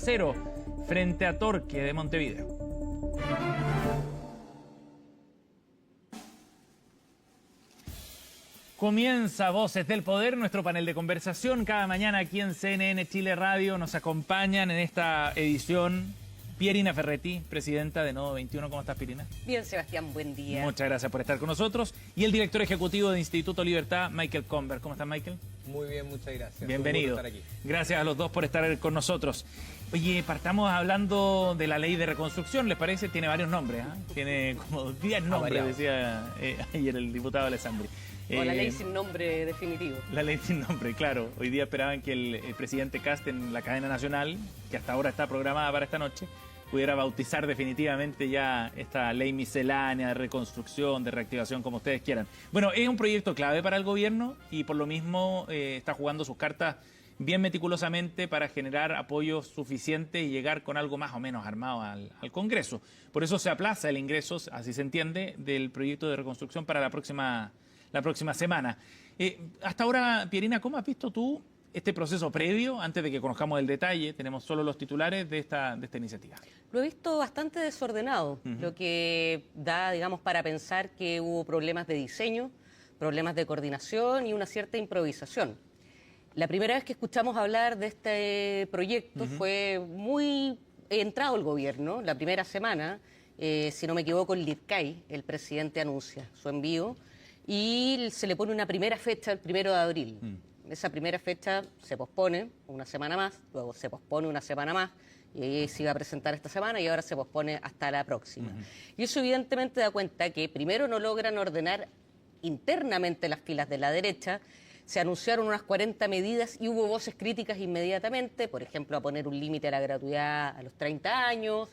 0 frente a Torque de Montevideo. Comienza Voces del Poder, nuestro panel de conversación. Cada mañana aquí en CNN Chile Radio nos acompañan en esta edición Pierina Ferretti, presidenta de Nodo 21. ¿Cómo estás, Pierina? Bien, Sebastián, buen día. Muchas gracias por estar con nosotros. Y el director ejecutivo de Instituto Libertad, Michael Comber. ¿Cómo estás, Michael? Muy bien, muchas gracias. Bienvenido. Estar aquí. Gracias a los dos por estar con nosotros. Oye, partamos hablando de la ley de reconstrucción, ¿les parece? Tiene varios nombres, ¿eh? Tiene como 10 nombres, decía ayer el diputado Alessandri. O la ley sin nombre definitivo. La ley sin nombre, claro. Hoy día esperaban que el presidente Kast en la cadena nacional, que hasta ahora está programada para esta noche, pudiera bautizar definitivamente ya esta ley miscelánea de reconstrucción, de reactivación, como ustedes quieran. Bueno, es un proyecto clave para el gobierno y por lo mismo está jugando sus cartas bien meticulosamente para generar apoyo suficiente y llegar con algo más o menos armado al Congreso. Por eso se aplaza el ingreso, así se entiende, del proyecto de reconstrucción para la próxima semana. Hasta ahora, Pierina, ¿cómo has visto tú este proceso previo, antes de que conozcamos el detalle? Tenemos solo los titulares de esta iniciativa. Lo he visto bastante desordenado, lo que da, digamos, para pensar que hubo problemas de diseño, problemas de coordinación y una cierta improvisación. La primera vez que escuchamos hablar de este proyecto fue muy entrado el gobierno, la primera semana, si no me equivoco, el LIRCAI, el presidente anuncia su envío, y se le pone una primera fecha, el 1 de abril. Esa primera fecha se pospone una semana más, luego se pospone una semana más, y se iba a presentar esta semana y ahora se pospone hasta la próxima. Y eso evidentemente da cuenta que primero no logran ordenar internamente las filas de la derecha. Se anunciaron unas 40 medidas y hubo voces críticas inmediatamente, por ejemplo, a poner un límite a la gratuidad a los 30 años.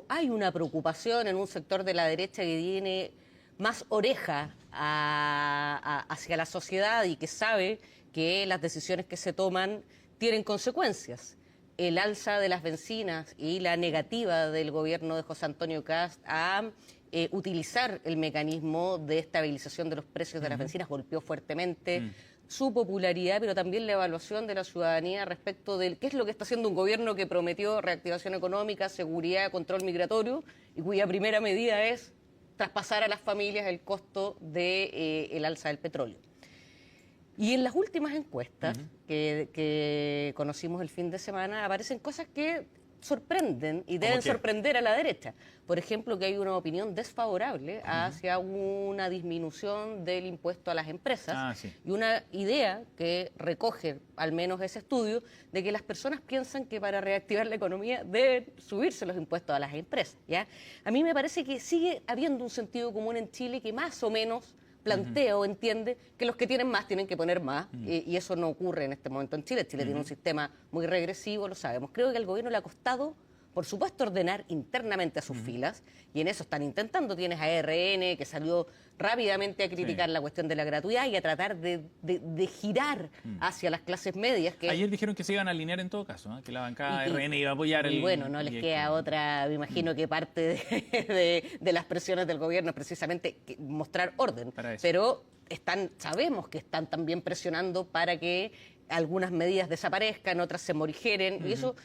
Hay una preocupación en un sector de la derecha que tiene más oreja hacia la sociedad y que sabe que las decisiones que se toman tienen consecuencias. El alza de las bencinas y la negativa del gobierno de José Antonio Kast a utilizar el mecanismo de estabilización de los precios de las bencinas golpeó fuertemente su popularidad, pero también la evaluación de la ciudadanía respecto de qué es lo que está haciendo un gobierno que prometió reactivación económica, seguridad, control migratorio y cuya primera medida es traspasar a las familias el costo del alza del petróleo. Y en las últimas encuestas que conocimos el fin de semana aparecen cosas que sorprenden y deben sorprender a la derecha. Por ejemplo, que hay una opinión desfavorable hacia una disminución del impuesto a las empresas y una idea que recoge al menos ese estudio de que las personas piensan que para reactivar la economía deben subirse los impuestos a las empresas, ¿ya? A mí me parece que sigue habiendo un sentido común en Chile que más o menos plantea o entiende que los que tienen más tienen que poner más, y eso no ocurre en este momento en Chile. Chile tiene un sistema muy regresivo, lo sabemos. Creo que al gobierno le ha costado, por supuesto, ordenar internamente a sus filas, y en eso están intentando. Tienes a RN, que salió rápidamente a criticar la cuestión de la gratuidad y a tratar de girar hacia las clases medias. Ayer dijeron que se iban a alinear en todo caso, que la bancada RN iba a apoyar y bueno, no les queda otra, me imagino que parte de las presiones del gobierno es precisamente mostrar orden. Pero sabemos que están también presionando para que algunas medidas desaparezcan, otras se morigeren, y eso.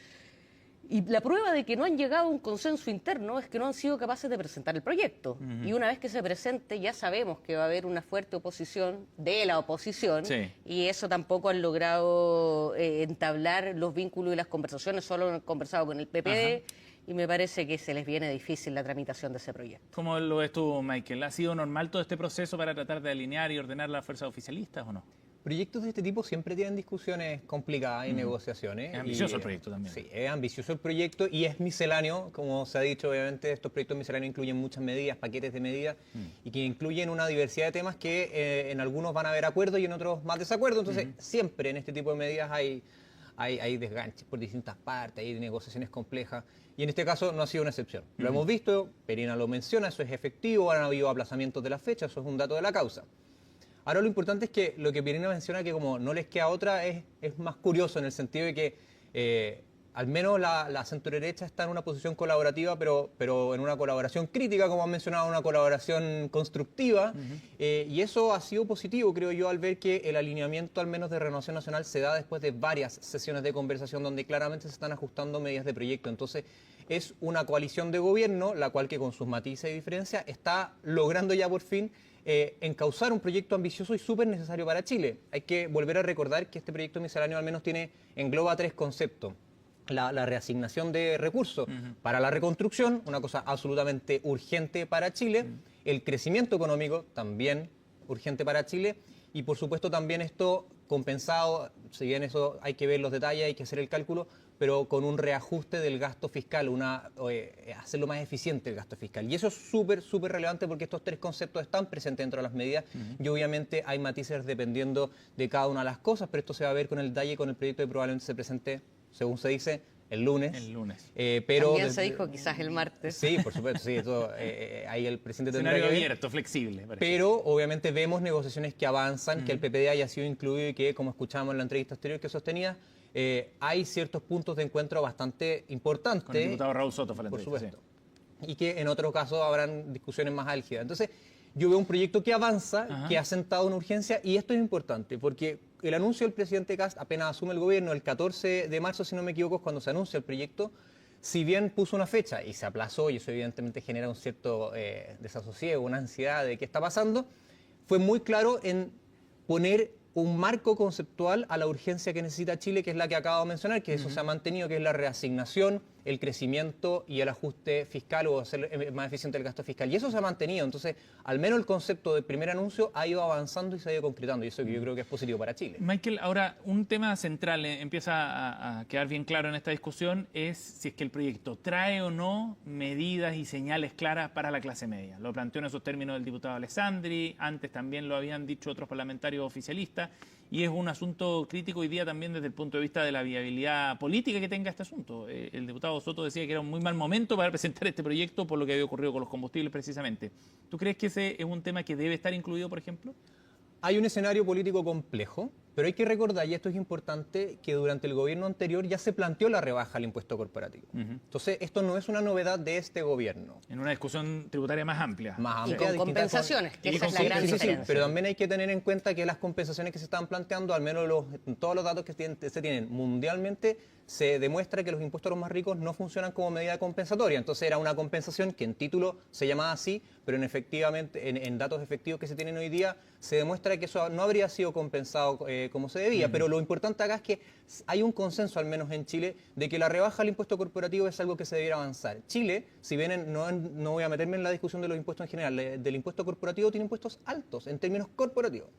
Y la prueba de que no han llegado a un consenso interno es que no han sido capaces de presentar el proyecto. Y una vez que se presente ya sabemos que va a haber una fuerte oposición de la oposición, y eso tampoco han logrado entablar los vínculos y las conversaciones. Solo han conversado con el PPD y me parece que se les viene difícil la tramitación de ese proyecto. ¿Cómo lo ves tú, Michael? ¿Ha sido normal todo este proceso para tratar de alinear y ordenar las fuerzas oficialistas o no? Proyectos de este tipo siempre tienen discusiones complicadas y negociaciones. Es ambicioso el proyecto también. Sí, es ambicioso el proyecto y es misceláneo. Como se ha dicho, obviamente estos proyectos misceláneos incluyen muchas medidas, paquetes de medidas, y que incluyen una diversidad de temas que en algunos van a haber acuerdo y en otros más desacuerdo. Entonces, siempre en este tipo de medidas hay desganches por distintas partes, hay negociaciones complejas, y en este caso no ha sido una excepción. Lo hemos visto, Pierina lo menciona, eso es efectivo, han habido aplazamientos de la fecha, eso es un dato de la causa. Ahora lo importante es que lo que Pierina menciona, que como no les queda otra, es más curioso en el sentido de que al menos la centro-derecha está en una posición colaborativa, pero en una colaboración crítica, como han mencionado, una colaboración constructiva. Y eso ha sido positivo, creo yo, al ver que el alineamiento, al menos de Renovación Nacional, se da después de varias sesiones de conversación donde claramente se están ajustando medidas de proyecto. Entonces, es una coalición de gobierno, la cual que con sus matices y diferencias está logrando ya por fin encauzar un proyecto ambicioso y súper necesario para Chile. Hay que volver a recordar que este proyecto misceláneo al menos engloba 3 conceptos. La reasignación de recursos para la reconstrucción, una cosa absolutamente urgente para Chile, el crecimiento económico, también urgente para Chile, y por supuesto también esto compensado, si bien eso hay que ver los detalles, hay que hacer el cálculo, pero con un reajuste del gasto fiscal, hacerlo más eficiente el gasto fiscal. Y eso es súper, súper relevante porque estos 3 conceptos están presentes dentro de las medidas y obviamente hay matices dependiendo de cada una de las cosas, pero esto se va a ver con el detalle, con el proyecto que probablemente se presente, según se dice, el lunes. Pero también se dijo quizás el martes. Sí, por supuesto, sí. Ahí el presidente tendrá que ver. Escenario abierto, flexible. Pero obviamente vemos negociaciones que avanzan, que el PPD haya sido incluido y que, como escuchábamos en la entrevista anterior que sostenía, hay ciertos puntos de encuentro bastante importantes. Con el diputado Raúl Soto, por supuesto. Sí. Y que en otros casos habrán discusiones más álgidas. Entonces, yo veo un proyecto que avanza, que ha sentado una urgencia, y esto es importante, porque el anuncio del presidente Kast apenas asume el gobierno, el 14 de marzo, si no me equivoco, es cuando se anuncia el proyecto, si bien puso una fecha y se aplazó, y eso evidentemente genera un cierto desasosiego, una ansiedad de qué está pasando, fue muy claro en poner un marco conceptual a la urgencia que necesita Chile, que es la que acabo de mencionar, que eso se ha mantenido, que es la reasignación, el crecimiento y el ajuste fiscal o hacer más eficiente el gasto fiscal. Y eso se ha mantenido. Entonces, al menos el concepto del primer anuncio ha ido avanzando y se ha ido concretando. Y eso yo creo que es positivo para Chile. Michael, ahora un tema central empieza a quedar bien claro en esta discusión es si es que el proyecto trae o no medidas y señales claras para la clase media. Lo planteó en esos términos el diputado Alessandri, antes también lo habían dicho otros parlamentarios oficialistas. Y es un asunto crítico hoy día también desde el punto de vista de la viabilidad política que tenga este asunto. El diputado Soto decía que era un muy mal momento para presentar este proyecto por lo que había ocurrido con los combustibles precisamente. ¿Tú crees que ese es un tema que debe estar incluido, por ejemplo? Hay un escenario político complejo, pero hay que recordar, y esto es importante, que durante el gobierno anterior ya se planteó la rebaja al impuesto corporativo. Entonces, esto no es una novedad de este gobierno. En una discusión tributaria más amplia. Y con compensaciones, que esa es la gran diferencia. Pero también hay que tener en cuenta que las compensaciones que se están planteando, al menos todos los datos que se tienen mundialmente, se demuestra que los impuestos a los más ricos no funcionan como medida compensatoria. Entonces era una compensación que en título se llamaba así, pero en datos efectivos que se tienen hoy día se demuestra que eso no habría sido compensado como se debía. Pero lo importante acá es que hay un consenso, al menos en Chile, de que la rebaja al impuesto corporativo es algo que se debiera avanzar. Chile, si bien no voy a meterme en la discusión de los impuestos en general, del impuesto corporativo tiene impuestos altos en términos corporativos.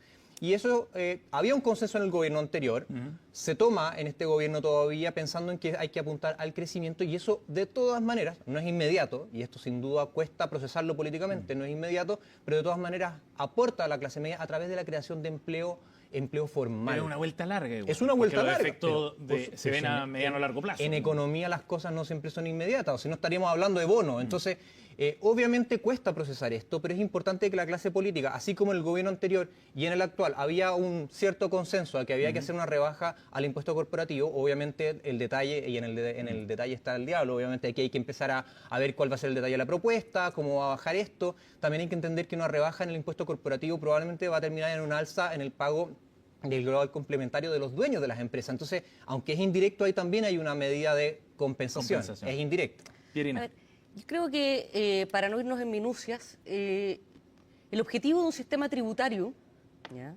Y eso, había un consenso en el gobierno anterior, se toma en este gobierno todavía pensando en que hay que apuntar al crecimiento y eso de todas maneras no es inmediato, y esto sin duda cuesta procesarlo políticamente, no es inmediato, pero de todas maneras aporta a la clase media a través de la creación de empleo formal. Pero es una vuelta larga. Igual, es una vuelta larga. Los efectos se ven a mediano o largo plazo. En economía las cosas no siempre son inmediatas, o si no estaríamos hablando de bonos. Entonces, obviamente cuesta procesar esto, pero es importante que la clase política, así como en el gobierno anterior y en el actual, había un cierto consenso a que había que hacer una rebaja al impuesto corporativo. Obviamente el detalle, y en el detalle está el diablo, obviamente aquí hay que empezar a ver cuál va a ser el detalle de la propuesta, cómo va a bajar esto. También hay que entender que una rebaja en el impuesto corporativo probablemente va a terminar en un alza en el pago del global complementario de los dueños de las empresas. Entonces, aunque es indirecto, ahí también hay una medida de compensación. Es indirecta. A ver, yo creo que, para no irnos en minucias, el objetivo de un sistema tributario, ¿ya?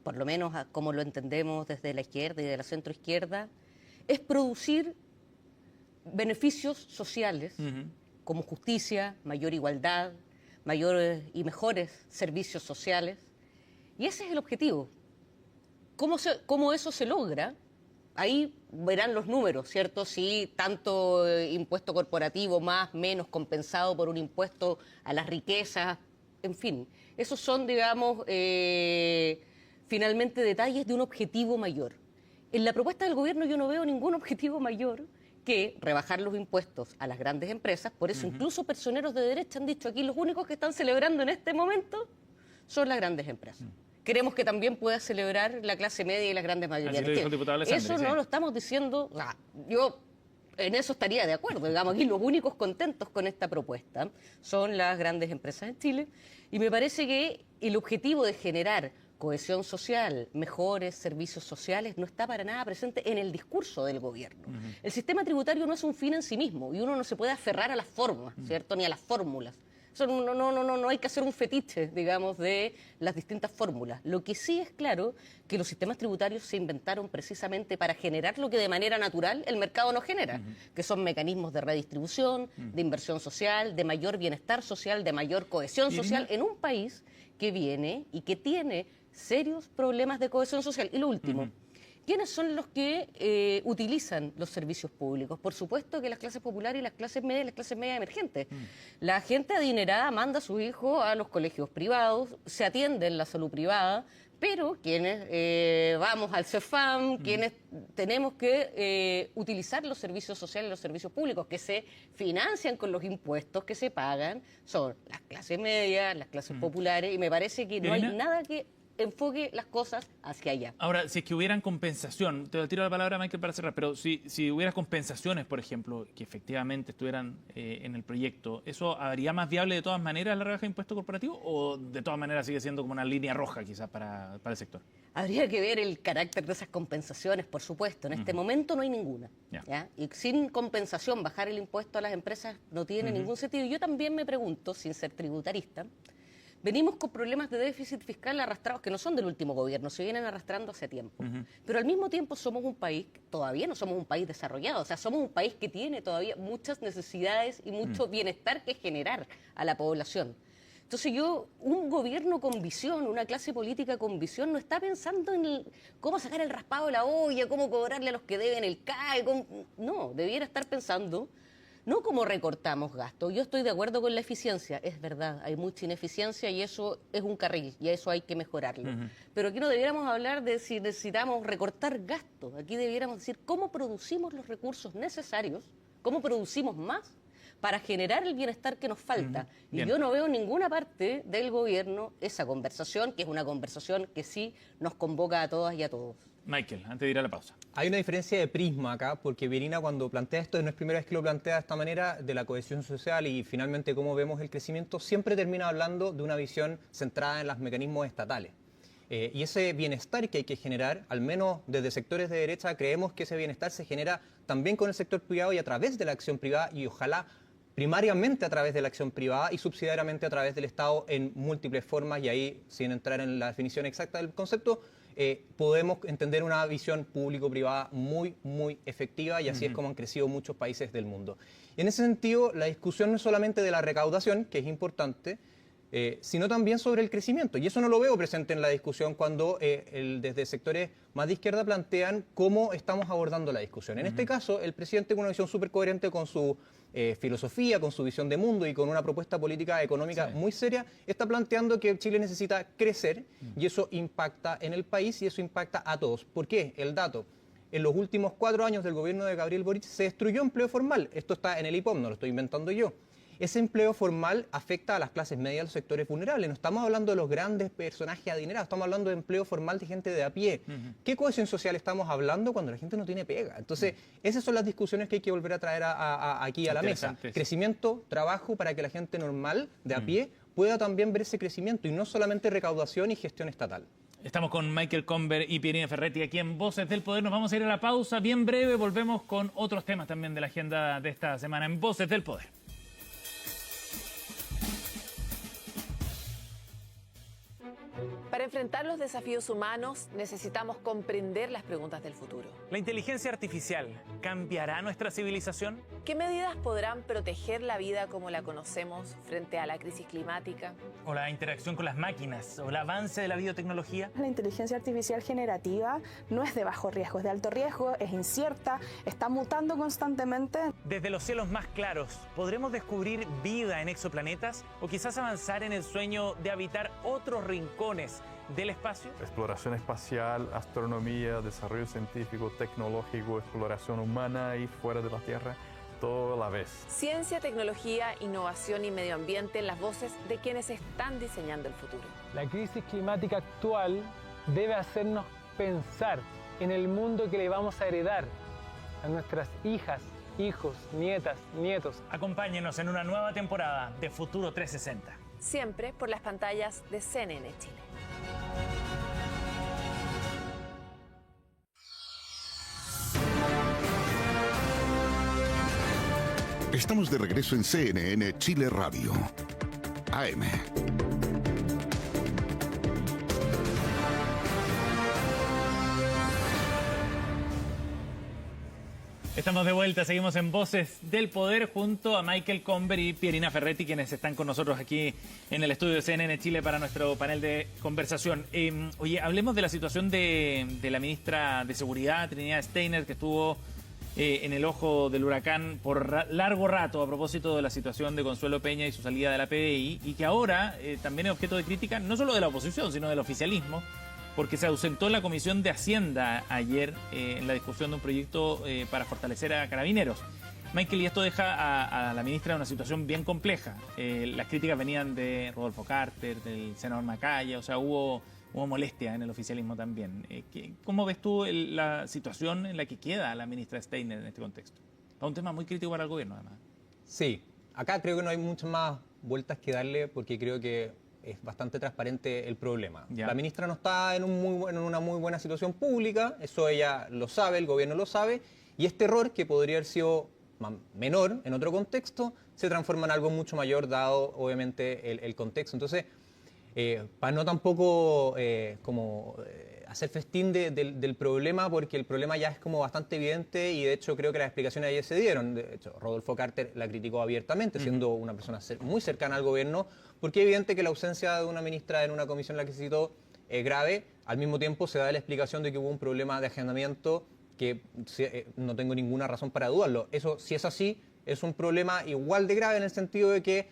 Por lo menos como lo entendemos desde la izquierda y de la centroizquierda, es producir beneficios sociales como justicia, mayor igualdad, mayores y mejores servicios sociales. Y ese es el objetivo. ¿Cómo eso se logra? Ahí verán los números, ¿cierto? Si tanto impuesto corporativo más, menos compensado por un impuesto a las riquezas, en fin. Esos son, digamos, finalmente detalles de un objetivo mayor. En la propuesta del gobierno yo no veo ningún objetivo mayor que rebajar los impuestos a las grandes empresas. Por eso incluso personeros de derecha han dicho aquí los únicos que están celebrando en este momento son las grandes empresas. queremos que también pueda celebrar la clase media y las grandes mayorías. Así lo dijo el diputado Alessandri, Eso sí. no lo estamos diciendo, yo en eso estaría de acuerdo. Digamos, aquí los únicos contentos con esta propuesta son las grandes empresas en Chile, y me parece que el objetivo de generar cohesión social, mejores servicios sociales, no está para nada presente en el discurso del gobierno. El sistema tributario no es un fin en sí mismo y uno no se puede aferrar a las formas, ¿cierto? Ni a las fórmulas. Eso no hay que hacer un fetiche, digamos, de las distintas fórmulas. Lo que sí es claro que los sistemas tributarios se inventaron precisamente para generar lo que de manera natural el mercado no genera, que son mecanismos de redistribución, de inversión social, de mayor bienestar social, de mayor cohesión social en un país que viene y que tiene serios problemas de cohesión social. Y lo último, ¿quiénes son los que utilizan los servicios públicos? Por supuesto que las clases populares y las clases medias emergentes. La gente adinerada manda a sus hijos a los colegios privados, se atiende en la salud privada, pero quienes vamos al CEFAM, quienes tenemos que utilizar los servicios sociales, los servicios públicos que se financian con los impuestos que se pagan, son las clases medias, las clases populares, y me parece que no hay nada que enfoque las cosas hacia allá. Ahora, si es que hubieran compensación, te tiro la palabra, Michael, para cerrar, pero si hubiera compensaciones, por ejemplo, que efectivamente estuvieran en el proyecto, ¿eso haría más viable de todas maneras la rebaja de impuesto corporativo o de todas maneras sigue siendo como una línea roja quizás para el sector? Habría que ver el carácter de esas compensaciones, por supuesto. En este momento no hay ninguna. ¿Ya? Y sin compensación, bajar el impuesto a las empresas no tiene ningún sentido. Yo también me pregunto, sin ser tributarista, venimos con problemas de déficit fiscal arrastrados que no son del último gobierno, se vienen arrastrando hace tiempo. Pero al mismo tiempo somos un país, todavía no somos un país desarrollado, o sea, somos un país que tiene todavía muchas necesidades y mucho bienestar que generar a la población. Entonces un gobierno con visión, una clase política con visión, no está pensando en cómo sacar el raspado de la olla, cómo cobrarle a los que deben el CAE, no, debiera estar pensando no cómo recortamos gastos. Yo estoy de acuerdo con la eficiencia, es verdad, hay mucha ineficiencia y eso es un carril y a eso hay que mejorarlo. Pero aquí no debiéramos hablar de si necesitamos recortar gastos, aquí debiéramos decir cómo producimos los recursos necesarios, cómo producimos más para generar el bienestar que nos falta. Y yo no veo en ninguna parte del gobierno esa conversación, que es una conversación que sí nos convoca a todas y a todos. Michael, antes de ir a la pausa. Hay una diferencia de prisma acá, porque Virina cuando plantea esto, no es primera vez que lo plantea de esta manera, de la cohesión social y finalmente cómo vemos el crecimiento, siempre termina hablando de una visión centrada en los mecanismos estatales. Y ese bienestar que hay que generar, al menos desde sectores de derecha, creemos que ese bienestar se genera también con el sector privado y a través de la acción privada y ojalá primariamente a través de la acción privada y subsidiariamente a través del Estado en múltiples formas, y ahí, sin entrar en la definición exacta del concepto, podemos entender una visión público-privada muy, muy efectiva, y así es como han crecido muchos países del mundo. Y en ese sentido, la discusión no es solamente de la recaudación, que es importante, sino también sobre el crecimiento. Y eso no lo veo presente en la discusión cuando desde sectores más de izquierda plantean cómo estamos abordando la discusión. En este caso, el presidente, con una visión súper coherente con su filosofía, con su visión de mundo y con una propuesta política económica muy seria, está planteando que Chile necesita crecer y eso impacta en el país y eso impacta a todos. ¿Por qué? El dato. En los últimos 4 años del gobierno de Gabriel Boric se destruyó empleo formal. Esto está en el IPOM, no lo estoy inventando yo. Ese empleo formal afecta a las clases medias, a los sectores vulnerables. No estamos hablando de los grandes personajes adinerados, estamos hablando de empleo formal de gente de a pie. ¿Qué cohesión social estamos hablando cuando la gente no tiene pega? Entonces, esas son las discusiones que hay que volver a traer aquí a la mesa. Crecimiento, trabajo para que la gente normal, de a pie, pueda también ver ese crecimiento y no solamente recaudación y gestión estatal. Estamos con Michael Comber y Pierina Ferretti aquí en Voces del Poder. Nos vamos a ir a la pausa bien breve. Volvemos con otros temas también de la agenda de esta semana en Voces del Poder. Para enfrentar los desafíos humanos necesitamos comprender las preguntas del futuro. ¿La inteligencia artificial cambiará nuestra civilización? ¿Qué medidas podrán proteger la vida como la conocemos frente a la crisis climática? ¿O la interacción con las máquinas? ¿O el avance de la biotecnología? La inteligencia artificial generativa no es de bajo riesgo, es de alto riesgo, es incierta, está mutando constantemente. Desde los cielos más claros, ¿podremos descubrir vida en exoplanetas? ¿O quizás avanzar en el sueño de habitar otros rincones del espacio? Exploración espacial, astronomía, desarrollo científico, tecnológico, exploración humana y fuera de la Tierra. toda la vez. Ciencia, tecnología, innovación y medio ambiente en las voces de quienes están diseñando el futuro. La crisis climática actual debe hacernos pensar en el mundo que le vamos a heredar a nuestras hijas, hijos, nietas, nietos. Acompáñenos en una nueva temporada de Futuro 360. Siempre por las pantallas de CNN Chile. Estamos de regreso en CNN Chile Radio. AM. Estamos de vuelta, seguimos en Voces del Poder junto a Michael Comber y Pierina Ferretti, quienes están con nosotros aquí en el estudio de CNN Chile para nuestro panel de conversación. Oye, hablemos de la situación de la ministra de Seguridad, Trinidad Steiner, que estuvo en el ojo del huracán por largo rato a propósito de la situación de Consuelo Peña y su salida de la PDI, y que ahora también es objeto de crítica no solo de la oposición, sino del oficialismo, porque se ausentó la Comisión de Hacienda ayer en la discusión de un proyecto para fortalecer a Carabineros. Michael, y esto deja a la ministra en una situación bien compleja. Las críticas venían de Rodolfo Carter, del senador Macaya, o sea, hubo molestia en el oficialismo también. ¿Cómo ves tú la situación en la que queda la ministra Steiner en este contexto? Es un tema muy crítico para el gobierno, además. Sí, acá creo que no hay muchas más vueltas que darle porque creo que es bastante transparente el problema. Ya. La ministra no está en una muy buena situación pública, eso ella lo sabe, el gobierno lo sabe, y este error, que podría haber sido menor en otro contexto, se transforma en algo mucho mayor dado, obviamente, el contexto. Entonces, para no tampoco hacer festín del problema, porque el problema ya es como bastante evidente y de hecho creo que las explicaciones ayer se dieron. De hecho, Rodolfo Carter la criticó abiertamente, siendo una persona muy cercana al gobierno, porque es evidente que la ausencia de una ministra en una comisión en la que se citó es grave. Al mismo tiempo se da la explicación de que hubo un problema de agendamiento que no tengo ninguna razón para dudarlo. Eso, si es así, es un problema igual de grave en el sentido de que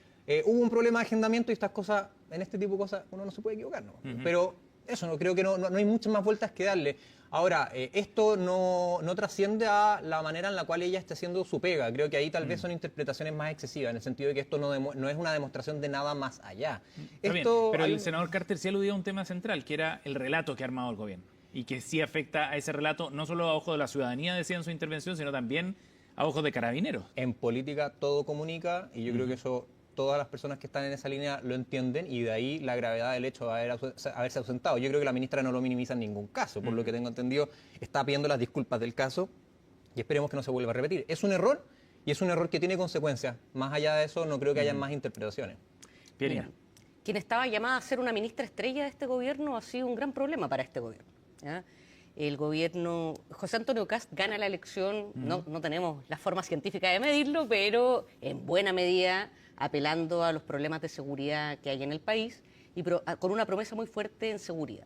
hubo un problema de agendamiento y estas cosas, en este tipo de cosas, uno no se puede equivocar, ¿no? Pero eso, no creo que no hay muchas más vueltas que darle. Ahora, esto no trasciende a la manera en la cual ella está haciendo su pega. Creo que ahí tal vez son interpretaciones más excesivas, en el sentido de que esto no es una demostración de nada más allá. Pero el senador Carter sí aludía a un tema central, que era el relato que ha armado el gobierno. Y que sí afecta a ese relato, no solo a ojos de la ciudadanía, decía en su intervención, sino también a ojos de Carabineros. En política todo comunica, y yo creo que eso todas las personas que están en esa línea lo entienden, y de ahí la gravedad del hecho de haberse ausentado. Yo creo que la ministra no lo minimiza en ningún caso, por lo que tengo entendido, está pidiendo las disculpas del caso y esperemos que no se vuelva a repetir. Es un error, y es un error que tiene consecuencias. Más allá de eso, no creo que haya más interpretaciones. Pierina. Quien estaba llamada a ser una ministra estrella de este gobierno ha sido un gran problema para este gobierno, ¿ya? El gobierno, José Antonio Kast gana la elección, no tenemos la forma científica de medirlo, pero en buena medida apelando a los problemas de seguridad que hay en el país y con una promesa muy fuerte en seguridad.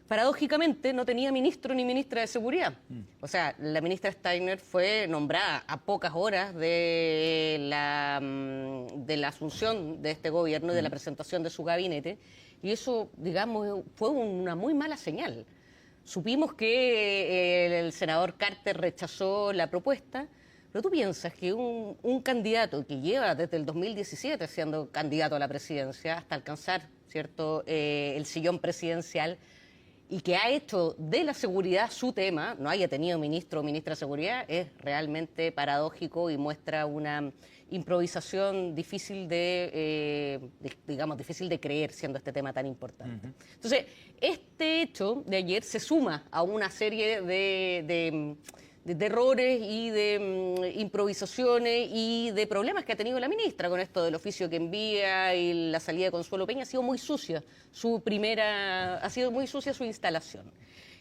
Paradójicamente no tenía ministro ni ministra de seguridad. O sea, la ministra Steiner fue nombrada a pocas horas de la asunción de este gobierno y de la presentación de su gabinete, y eso, digamos, fue una muy mala señal. Supimos que el senador Carter rechazó la propuesta, pero tú piensas que un candidato que lleva desde el 2017 siendo candidato a la presidencia hasta alcanzar, ¿cierto?, el sillón presidencial, y que ha hecho de la seguridad su tema, no haya tenido ministro o ministra de seguridad, es realmente paradójico y muestra una improvisación difícil difícil de creer, siendo este tema tan importante. Entonces, este hecho de ayer se suma a una serie de errores y de improvisaciones y de problemas que ha tenido la ministra con esto del oficio que envía y la salida de Consuelo Peña. Ha sido muy sucia su instalación.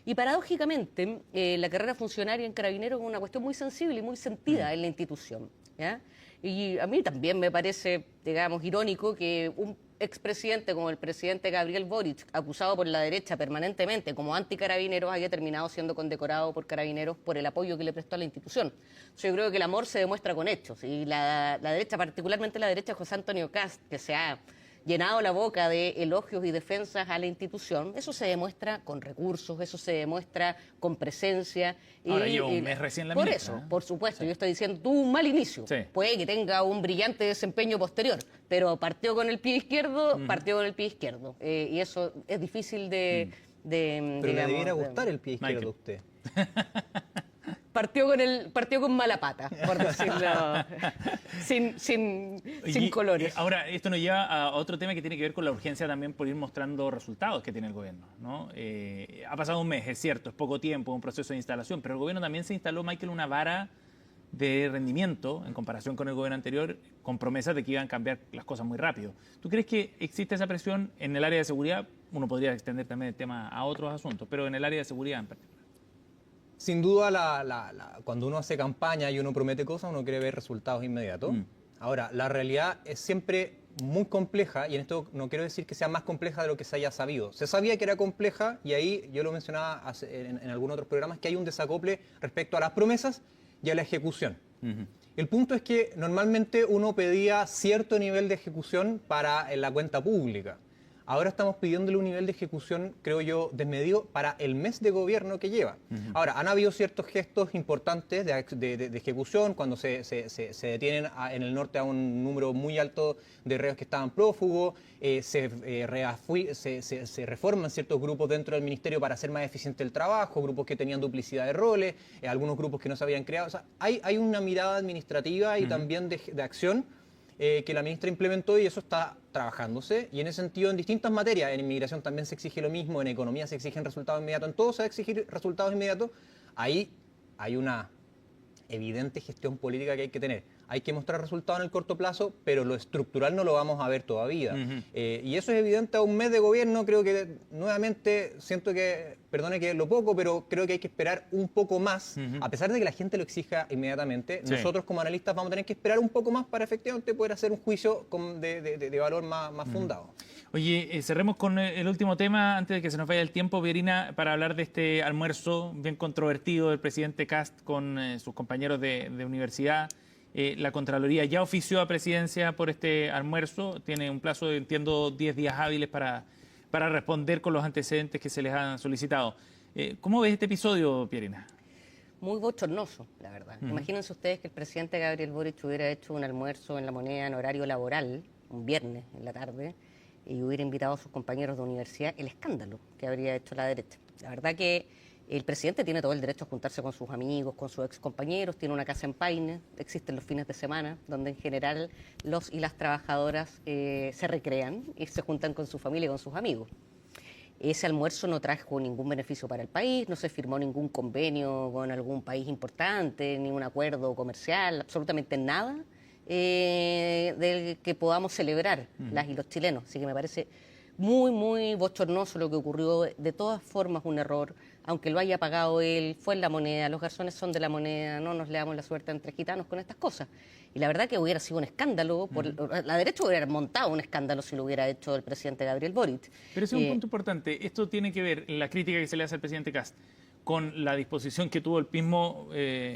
Y paradójicamente, la carrera funcionaria en Carabineros es una cuestión muy sensible y muy sentida en la institución, ¿ya? Y a mí también me parece, digamos, irónico que un expresidente como el presidente Gabriel Boric, acusado por la derecha permanentemente como anticarabineros, haya terminado siendo condecorado por Carabineros por el apoyo que le prestó a la institución. Yo creo que el amor se demuestra con hechos, y la derecha, particularmente la derecha de José Antonio Kast, que llenado la boca de elogios y defensas a la institución, eso se demuestra con recursos, eso se demuestra con presencia. Ahora lleva un mes recién la Por ministra, eso, ¿eh? por supuesto, yo estoy diciendo, tuvo un mal inicio. Sí. Puede que tenga un brillante desempeño posterior, pero partió con el pie izquierdo, partió con el pie izquierdo. Y eso es difícil de... Pero le digamos, debiera gustar el pie izquierdo Michael. a usted. partió con mala pata, por decirlo, sin Y, colores. ahora, esto nos lleva a otro tema que tiene que ver con la urgencia también por ir mostrando resultados que tiene el gobierno, ¿no? Ha pasado un mes, es cierto, es poco tiempo, un proceso de instalación, pero el gobierno también se instaló, Michael, una vara de rendimiento en comparación con el gobierno anterior, con promesas de que iban a cambiar las cosas muy rápido. ¿Tú crees que existe esa presión en el área de seguridad? Uno podría extender también el tema a otros asuntos, pero en el área de seguridad en particular. Sin duda, cuando uno hace campaña y uno promete cosas, uno quiere ver resultados inmediatos. Ahora, la realidad es siempre muy compleja, y en esto no quiero decir que sea más compleja de lo que se haya sabido. Se sabía que era compleja, y ahí yo lo mencionaba en algunos otros programas, que hay un desacople respecto a las promesas y a la ejecución. El punto es que normalmente uno pedía cierto nivel de ejecución para la cuenta pública. Ahora estamos pidiéndole un nivel de ejecución, creo yo, desmedido para el mes de gobierno que lleva. Ahora, han habido ciertos gestos importantes de ejecución cuando se detienen en el norte a un número muy alto de reos que estaban prófugos, se reforman ciertos grupos dentro del ministerio para hacer más eficiente el trabajo, grupos que tenían duplicidad de roles, algunos grupos que no se habían creado. O sea, hay una mirada administrativa y también de acción que la ministra implementó, y eso está trabajándose, y en ese sentido en distintas materias, en inmigración también se exige lo mismo, en economía se exigen resultados inmediatos, en todo se va a exigir resultados inmediatos. Ahí hay una evidente gestión política que hay que tener. Hay que mostrar resultados en el corto plazo, pero lo estructural no lo vamos a ver todavía. Y eso es evidente a un mes de gobierno. Creo que nuevamente siento que, perdone que lo poco, pero creo que hay que esperar un poco más, a pesar de que la gente lo exija inmediatamente. Sí. Nosotros como analistas vamos a tener que esperar un poco más para efectivamente poder hacer un juicio de valor más fundado. Oye, cerremos con el último tema, antes de que se nos vaya el tiempo, Pierina, para hablar de este almuerzo bien controvertido del presidente Kast con sus compañeros de universidad. La Contraloría ya ofició a Presidencia por este almuerzo, tiene un plazo de, entiendo, 10 días hábiles para responder con los antecedentes que se les han solicitado. ¿Cómo ves este episodio, Pierina? Muy bochornoso, la verdad. Imagínense ustedes que el presidente Gabriel Boric hubiera hecho un almuerzo en La Moneda en horario laboral, un viernes en la tarde, y hubiera invitado a sus compañeros de universidad, el escándalo que habría hecho la derecha. La verdad que el presidente tiene todo el derecho a juntarse con sus amigos, con sus excompañeros, tiene una casa en Paine, existen los fines de semana, donde en general los y las trabajadoras se recrean y se juntan con su familia y con sus amigos. Ese almuerzo no trajo ningún beneficio para el país, no se firmó ningún convenio con algún país importante, ningún acuerdo comercial, absolutamente nada del que podamos celebrar las y los chilenos. Así que me parece muy, muy bochornoso lo que ocurrió. De todas formas, un error, aunque lo haya pagado él, fue en La Moneda, los garzones son de La Moneda, no nos leamos la suerte entre gitanos con estas cosas. Y la verdad que hubiera sido un escándalo, la derecha hubiera montado un escándalo si lo hubiera hecho el presidente Gabriel Boric. Pero ese es un punto importante. Esto tiene que ver, la crítica que se le hace al presidente Kast, con la disposición que tuvo el mismo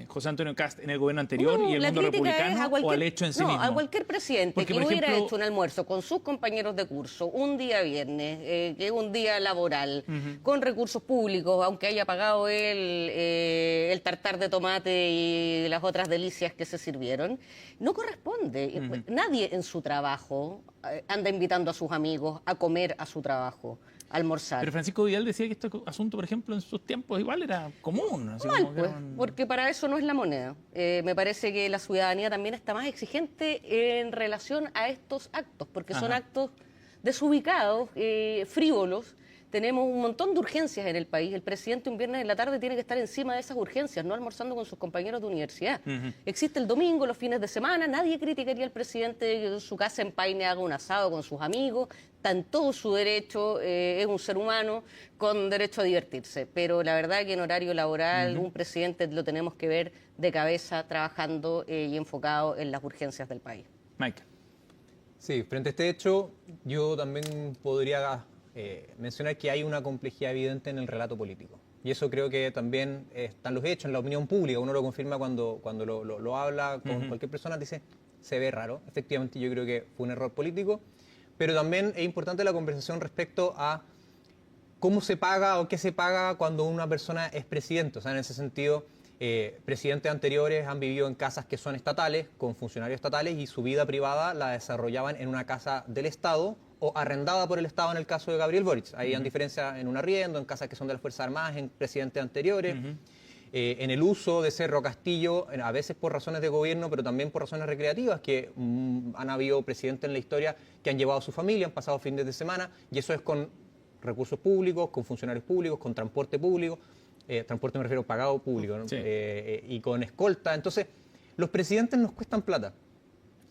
José Antonio Kast en el gobierno anterior y el mundo republicano, o al hecho en sí mismo. A cualquier presidente Porque, que por hubiera ejemplo, hecho un almuerzo con sus compañeros de curso un día viernes, que es un día laboral, con recursos públicos, aunque haya pagado el tartar de tomate y las otras delicias que se sirvieron, no corresponde. Nadie en su trabajo anda invitando a sus amigos a comer a su trabajo, a almorzar. Pero Francisco Vidal decía que este asunto, por ejemplo, en sus tiempos igual era común. Así Mal, como que pues, eran... porque para eso no es La Moneda. Me parece que la ciudadanía también está más exigente en relación a estos actos, porque son actos desubicados, frívolos. Tenemos un montón de urgencias en el país. El presidente un viernes en la tarde tiene que estar encima de esas urgencias, no almorzando con sus compañeros de universidad. Existe el domingo, los fines de semana. Nadie criticaría al presidente que en su casa en Paine haga un asado con sus amigos. Está en todo su derecho, es un ser humano con derecho a divertirse. Pero la verdad que en horario laboral un presidente lo tenemos que ver de cabeza, trabajando y enfocado en las urgencias del país. Mike. Sí, frente a este hecho, yo también podría mencionar que hay una complejidad evidente en el relato político. Y eso creo que también están los hechos en la opinión pública. Uno lo confirma cuando lo habla con cualquier persona, dice, se ve raro. Efectivamente, yo creo que fue un error político. pero también es importante la conversación respecto a cómo se paga o qué se paga cuando una persona es presidente. O sea, en ese sentido, presidentes anteriores han vivido en casas que son estatales, con funcionarios estatales, y su vida privada la desarrollaban en una casa del Estado o arrendada por el Estado en el caso de Gabriel Boric. Ahí hay diferencia en un arriendo, en casas que son de las Fuerzas Armadas, en presidentes anteriores. En el uso de Cerro Castillo, a veces por razones de gobierno, pero también por razones recreativas, que han habido presidentes en la historia que han llevado a su familia, han pasado fines de semana, y eso es con recursos públicos, con funcionarios públicos, con transporte público, transporte me refiero pagado público, ¿no? Sí. Y con escolta. Entonces, los presidentes nos cuestan plata.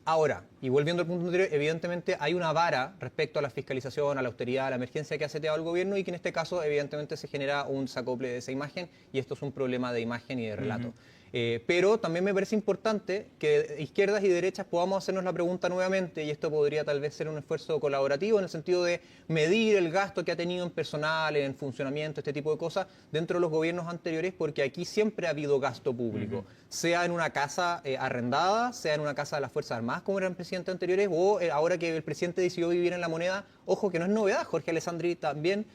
Ahora, y volviendo al punto anterior, evidentemente hay una vara respecto a la fiscalización, a la austeridad, a la emergencia que ha seteado el gobierno, y que en este caso evidentemente se genera un desacople de esa imagen, y esto es un problema de imagen y de relato. Pero también me parece importante que izquierdas y derechas podamos hacernos la pregunta nuevamente, y esto podría tal vez ser un esfuerzo colaborativo en el sentido de medir el gasto que ha tenido en personal, en funcionamiento, este tipo de cosas, dentro de los gobiernos anteriores, porque aquí siempre ha habido gasto público, sea en una casa arrendada, sea en una casa de las Fuerzas Armadas, como eran presidentes anteriores, o ahora que el presidente decidió vivir en La Moneda. Ojo, que no es novedad, Jorge Alessandri también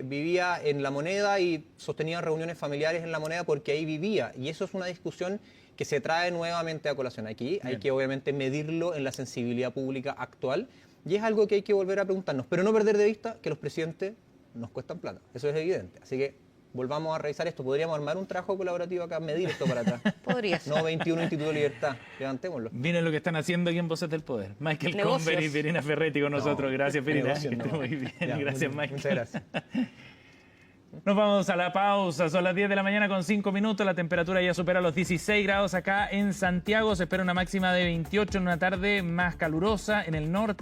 vivía en La Moneda y sostenía reuniones familiares en La Moneda porque ahí vivía, y eso es una discusión que se trae nuevamente a colación aquí. Hay que obviamente medirlo en la sensibilidad pública actual, y es algo que hay que volver a preguntarnos, pero no perder de vista que los presidentes nos cuestan plata, eso es evidente. Así que volvamos a revisar esto. Podríamos armar un trabajo colaborativo acá, medir esto para atrás. Podría ser. No 21 Instituto de Libertad, levantémoslo. Miren lo que están haciendo aquí en Voces del Poder. Michael Negocios. Conver y Pirina Ferretti con nosotros. Gracias, Pirina. negocios Que esté no. muy bien. Ya, Gracias, Michael. muchas gracias. Nos vamos a la pausa. Son las 10 de la mañana con 5 minutos. La temperatura ya supera los 16 grados acá en Santiago. Se espera una máxima de 28 en una tarde más calurosa en el norte.